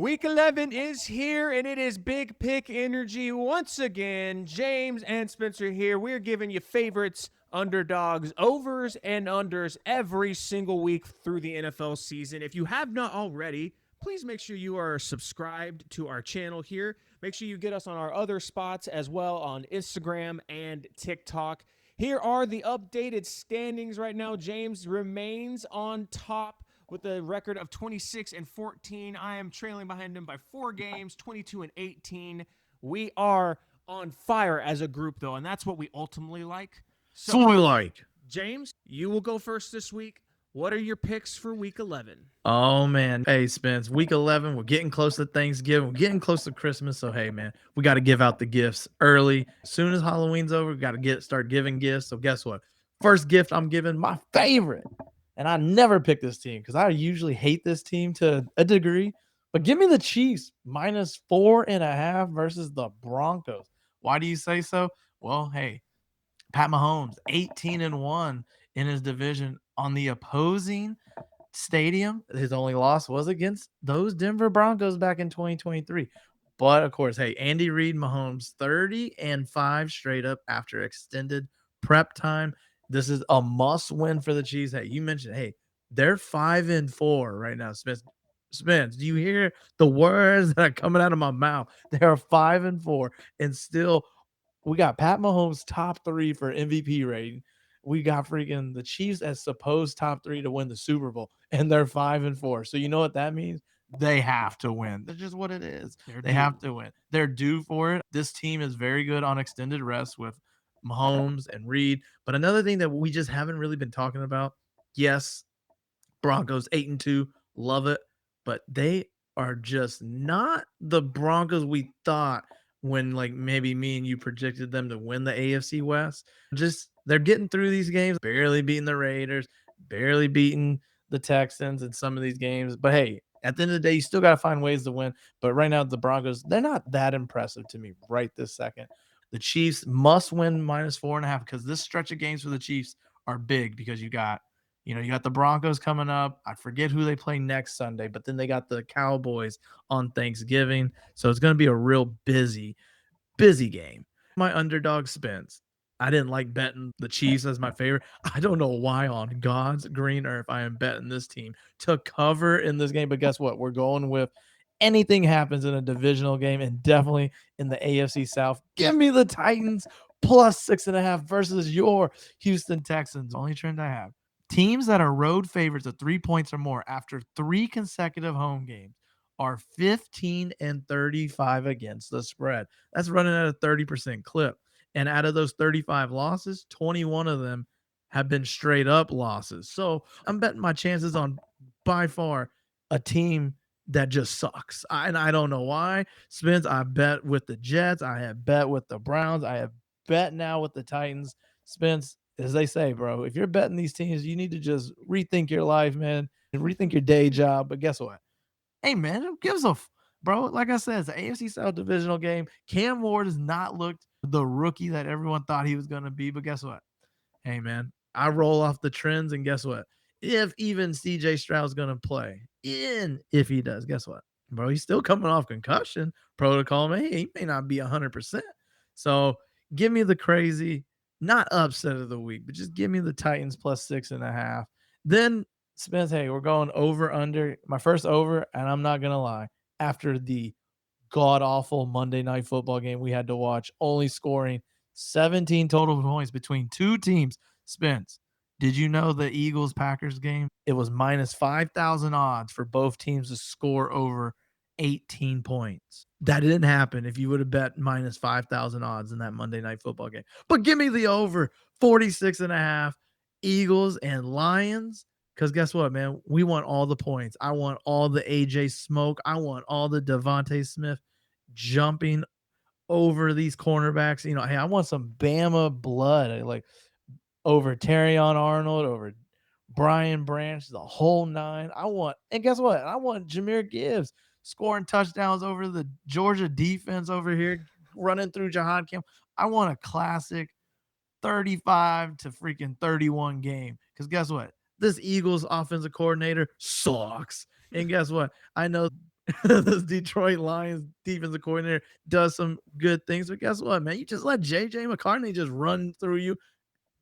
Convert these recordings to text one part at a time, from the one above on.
Week 11 is here, and it is big pick energy once again. James and Spencer here. We're giving you favorites, underdogs, overs, and unders every single week through the NFL season. If you have not already, please make sure you are subscribed to our channel here. Make sure you get us on our other spots as well on Instagram and TikTok. Here are the updated standings right now. James remains on top with a record of 26-14. I am trailing behind him by 4 games, 22-18. We are on fire as a group, though, and that's what we ultimately like. That's what we So, like. James, you will go first this week. What are your picks for week 11? Oh, man. Hey, Spence, week 11, we're getting close to Thanksgiving. We're getting close to Christmas. So, hey, man, we got to give out the gifts early. As soon as Halloween's over, we got to start giving gifts. So, guess what? First gift I'm giving, my favorite. And I never pick this team because I usually hate this team to a degree. But give me the Chiefs -4.5 versus the Broncos. Why do you say so? Well, hey, Pat Mahomes, 18-1 in his division on the opposing stadium. His only loss was against those Denver Broncos back in 2023. But of course, hey, Andy Reid, Mahomes, 30-5 straight up after extended prep time. This is a must win for the Chiefs. Hey, you mentioned, hey, they're 5-4 right now. Spence, do you hear the words that are coming out of my mouth? They are 5-4, and still we got Pat Mahomes top 3 for MVP rating. We got freaking the Chiefs as supposed top 3 to win the Super Bowl, and they're 5-4. So you know what that means? They have to win. That's just what it is. They have to win. They're due for it. This team is very good on extended rest with Mahomes and Reed. But another thing that we just haven't really been talking about, yes, Broncos 8-2, love it, but they are just not the Broncos we thought when like maybe me and you predicted them to win the AFC West. Just they're getting through these games, barely beating the Raiders, barely beating the Texans in some of these games. But hey, at the end of the day, you still got to find ways to win. But right now, the Broncos, they're not that impressive to me right this second. The Chiefs must win -4.5 because this stretch of games for the Chiefs are big because you got the Broncos coming up. I forget who they play next Sunday, but then they got the Cowboys on Thanksgiving. So it's going to be a real busy game. My underdog Spence. I didn't like betting the Chiefs as my favorite. I don't know why on God's green earth I am betting this team to cover in this game. But guess what? We're going with anything happens in a divisional game and definitely in the AFC South. Give me the Titans +6.5 versus your Houston Texans. Only trend I have. Teams that are road favorites of 3 points or more after 3 consecutive home games are 15-35 against the spread. That's running at a 30% clip. And out of those 35 losses, 21 of them have been straight up losses. So I'm betting my chances on by far a team that just sucks. And I don't know why. Spence, I bet with the Jets. I have bet with the Browns. I have bet now with the Titans. Spence, as they say, bro, if you're betting these teams, you need to just rethink your life, man, and rethink your day job. But guess what? Hey, man, who gives bro? Like I said, it's an AFC South divisional game. Cam Ward has not looked the rookie that everyone thought he was going to be. But guess what? Hey, man, I roll off the trends, and guess what? If even CJ Stroud's going to play, if he does, guess what? Bro, he's still coming off concussion protocol. Man, he may not be 100%. So give me the crazy, not upset of the week, but just give me the Titans +6.5. Then Spence, hey, we're going over under. My first over, and I'm not gonna lie, after the god awful Monday night football game we had to watch, only scoring 17 total points between two teams. Spence, did you know the Eagles Packers game? It was -5,000 odds for both teams to score over 18 points. That didn't happen if you would have bet -5,000 odds in that Monday night football game. But give me the over 46.5 Eagles and Lions. Because guess what, man? We want all the points. I want all the AJ smoke. I want all the Devontae Smith jumping over these cornerbacks. Hey, I want some Bama blood. Like over Terrion Arnold, over Brian Branch, the whole nine. And guess what? I want Jahmyr Gibbs scoring touchdowns over the Georgia defense over here, running through Jahad Camp. I want a classic 35 to freaking 31 game. Because guess what? This Eagles offensive coordinator sucks. And guess what? I know this Detroit Lions defensive coordinator does some good things. But guess what, man? You just let JJ McCartney just run through you.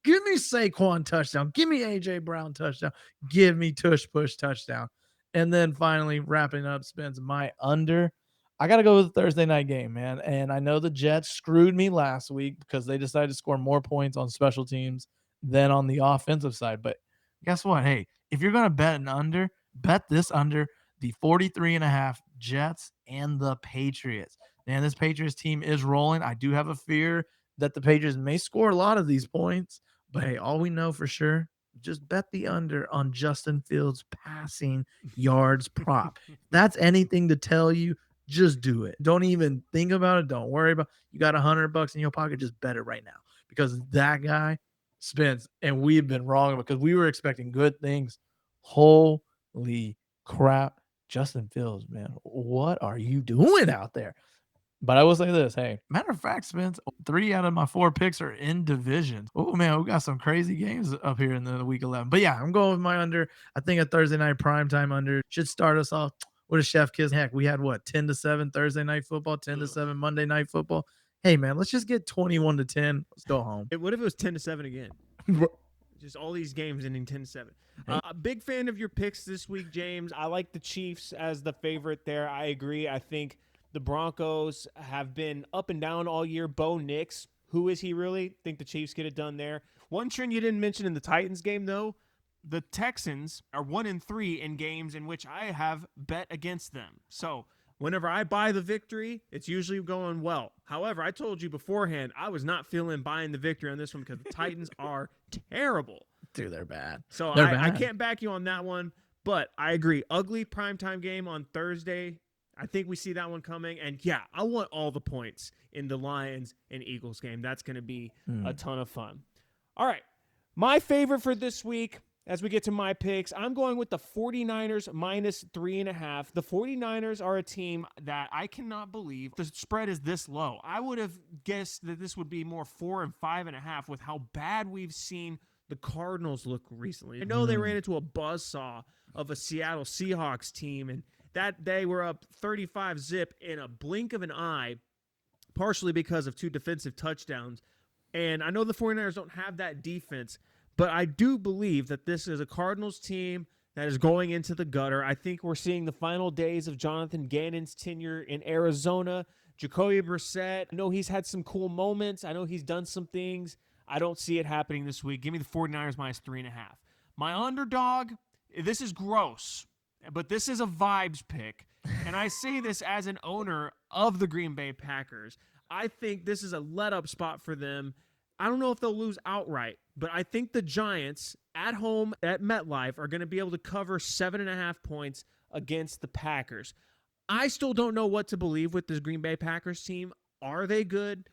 Give me Saquon touchdown. Give me AJ Brown touchdown. Give me tush push touchdown. And then finally wrapping up Spence my under. I got to go with the Thursday night game, man. And I know the Jets screwed me last week because they decided to score more points on special teams than on the offensive side. But guess what? Hey, if you're going to bet an under, bet this under the 43.5 Jets and the Patriots. Man, this Patriots team is rolling. I do have a fear that the Patriots may score a lot of these points, but hey, all we know for sure, just bet the under on Justin Fields passing yards prop. That's anything to tell you, just do it. Don't even think about it. Don't worry about it. You got $100 in your pocket, just bet it right now. Because that guy Spence, and we've been wrong because we were expecting good things. Holy crap. Justin Fields, man, what are you doing out there? But I will say this, hey, matter of fact, Spence, 3 out of my 4 picks are in divisions. Oh man, we got some crazy games up here in the week 11. But yeah, I'm going with my under. I think a Thursday night primetime under should start us off with a chef kiss. Heck, we had what, 10-7 Thursday night football, 10-7 Monday night football. Hey man, let's just get 21-10. Let's go home. What if it was 10-7 again? Just all these games ending 10-7. A big fan of your picks this week, James. I like the Chiefs as the favorite there. I agree. I think the Broncos have been up and down all year. Bo Nix, who is he really? Think the Chiefs get it done there. One trend you didn't mention in the Titans game, though, the Texans are 1-3 in games in which I have bet against them. So whenever I buy the victory, it's usually going well. However, I told you beforehand, I was not feeling buying the victory on this one because the Titans are terrible. Dude, they're bad. So They're I bad. can't back you on that one, but I agree. Ugly primetime game on Thursday. I think we see that one coming. And yeah, I want all the points in the Lions and Eagles game. That's going to be a ton of fun. All right. My favorite for this week, as we get to my picks, I'm going with the 49ers minus 3.5. The 49ers are a team that I cannot believe the spread is this low. I would have guessed that this would be more 4 and 5.5 with how bad we've seen the Cardinals look recently. I know they ran into a buzzsaw of a Seattle Seahawks team, and that they were up 35-zip in a blink of an eye, partially because of 2 defensive touchdowns. And I know the 49ers don't have that defense, but I do believe that this is a Cardinals team that is going into the gutter. I think we're seeing the final days of Jonathan Gannon's tenure in Arizona. Jacoby Brissett, I know he's had some cool moments. I know he's done some things. I don't see it happening this week. Give me the 49ers minus 3.5. My underdog, this is gross, but this is a vibes pick. And I say this as an owner of the Green Bay Packers. I think this is a let-up spot for them. I don't know if they'll lose outright, but I think the Giants at home at MetLife are going to be able to cover 7.5 points against the Packers. I still don't know what to believe with this Green Bay Packers team. Are they good?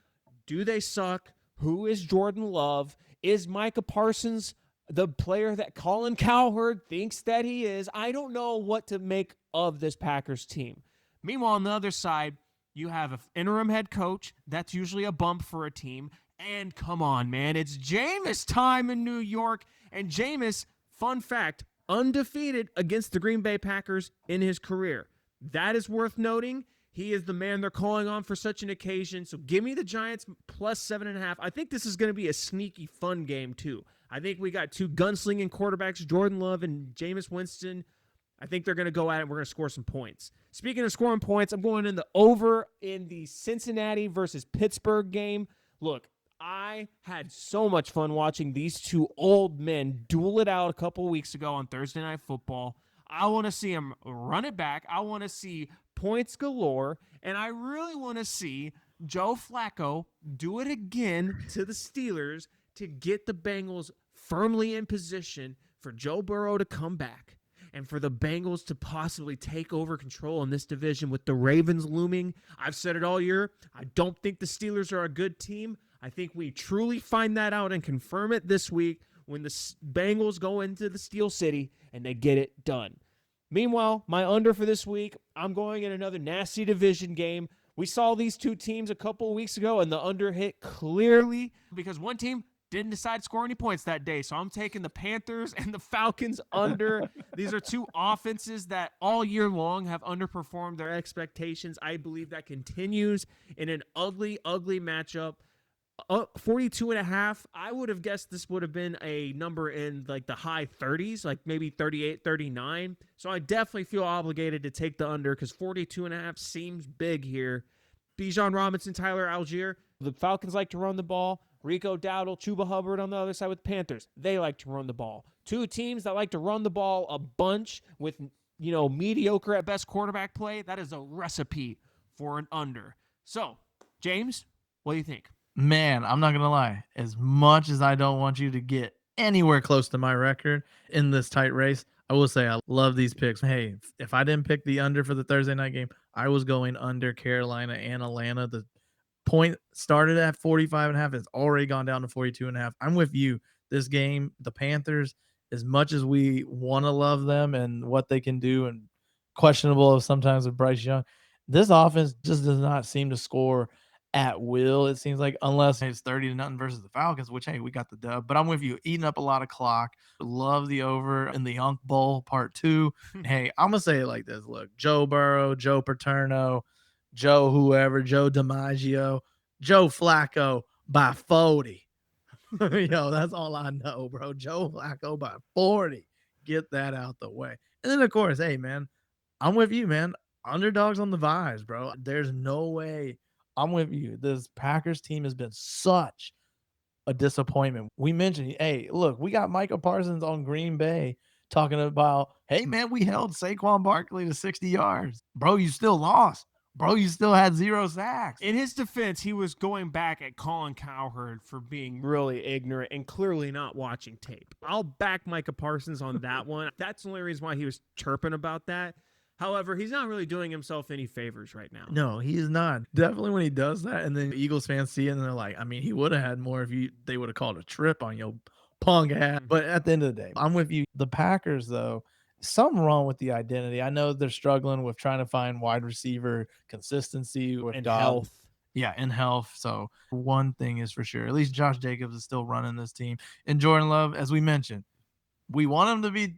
Do they suck? Who is Jordan Love? Is Micah Parsons the player that Colin Cowherd thinks that he is? I don't know what to make of this Packers team. Meanwhile, on the other side, you have an interim head coach. That's usually a bump for a team. And come on, man, it's Jameis time in New York. And Jameis, fun fact, undefeated against the Green Bay Packers in his career. That is worth noting. He is the man they're calling on for such an occasion. So give me the Giants plus 7.5. I think this is going to be a sneaky fun game, too. I think we got 2 gunslinging quarterbacks, Jordan Love and Jameis Winston. I think they're going to go at it. We're going to score some points. Speaking of scoring points, I'm going in the over in the Cincinnati versus Pittsburgh game. Look, I had so much fun watching these 2 old men duel it out a couple weeks ago on Thursday Night Football. I want to see them run it back. I want to see points galore, and I really want to see Joe Flacco do it again to the Steelers to get the Bengals firmly in position for Joe Burrow to come back and for the Bengals to possibly take over control in this division with the Ravens looming. I've said it all year. I don't think the Steelers are a good team. I think we truly find that out and confirm it this week when the Bengals go into the Steel City and they get it done. Meanwhile, my under for this week, I'm going in another nasty division game. We saw these 2 teams a couple of weeks ago, and the under hit clearly because one team Didn't decide to score any points that day, so I'm taking the Panthers and the Falcons under. These are two offenses that all year long have underperformed their expectations. I believe that continues in an ugly, ugly matchup. 42 and a half. I would have guessed this would have been a number in like the high 30s, like maybe 38, 39. So I definitely feel obligated to take the under because 42 and a half seems big here. Bijan Robinson, Tyler Algier. The Falcons like to run the ball. Rico Dowdle, Chuba Hubbard on the other side with the Panthers. They like to run the ball. Two teams that like to run the ball a bunch with, mediocre at best quarterback play. That is a recipe for an under. So, James, what do you think? Man, I'm not gonna lie. As much as I don't want you to get anywhere close to my record in this tight race, I will say I love these picks. Hey, if I didn't pick the under for the Thursday night game, I was going under Carolina and Atlanta. The point started at 45 and a half. It's already gone down to 42 and a half. I'm with you. This game, the Panthers, as much as we want to love them and what they can do, and questionable sometimes with Bryce Young, this offense just does not seem to score at will. It seems like, unless it's 30-0 versus the Falcons, which, hey, we got the dub. But I'm with you, eating up a lot of clock. Love the over in the Unk Bowl Part 2. Hey, I'm gonna say it like this: look, Joe Burrow, Joe Paterno, Joe whoever, Joe DiMaggio, Joe Flacco by 40. Yo, that's all I know, bro. Joe Flacco by 40. Get that out the way. And then, of course, hey, man, I'm with you, man. Underdogs on the vibes, bro. There's no way. I'm with you. This Packers team has been such a disappointment. We mentioned, hey, look, we got Micah Parsons on Green Bay talking about, hey, man, we held Saquon Barkley to 60 yards. Bro, you still lost. Bro, you still had 0 sacks. In his defense, he was going back at Colin Cowherd for being really ignorant and clearly not watching tape. I'll back Micah Parsons on that one. That's the only reason why he was chirping about that. However, he's not really doing himself any favors right now. No, he is not. Definitely when he does that, and then Eagles fans see it and they're like, I mean, he would have had more if they would have called a trip on your punk ass. But at the end of the day, I'm with you. The Packers, though, something wrong with the identity. I know they're struggling with trying to find wide receiver consistency with And Dobbs. health. Yeah, in health. So one thing is for sure, at least Josh Jacobs is still running this team. And Jordan Love, as we mentioned, we want him to be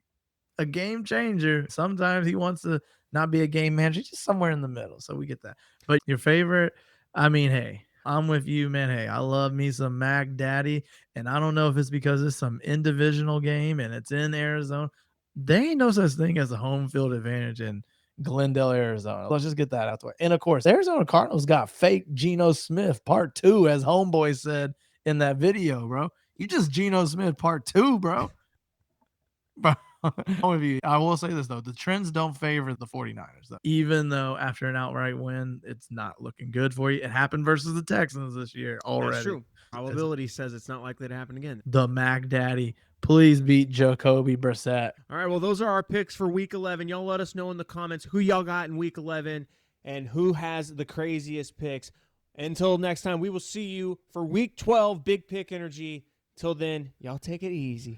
a game changer. Sometimes he wants to not be a game manager, just somewhere in the middle. So we get that. But your favorite, I mean, hey, I'm with you, man. Hey, I love me some Mac Daddy. And I don't know if it's because it's some individual game and it's in Arizona. There ain't no such thing as a home field advantage in Glendale, Arizona. Let's just get that out the way. And of course, Arizona Cardinals got fake Geno Smith Part 2, as Homeboy said in that video, bro. You just Geno Smith Part 2, bro. Bro, with you. I will say this, though. The trends don't favor the 49ers, though. Even though after an outright win, it's not looking good for you. It happened versus the Texans this year already. That's true. Probability says it's not likely to happen again. The Mac Daddy, please beat Jacoby Brissett. All right, well, those are our picks for Week 11. Y'all let us know in the comments who y'all got in Week 11 and who has the craziest picks. Until next time, we will see you for Week 12, Big Pick Energy. Till then, y'all take it easy.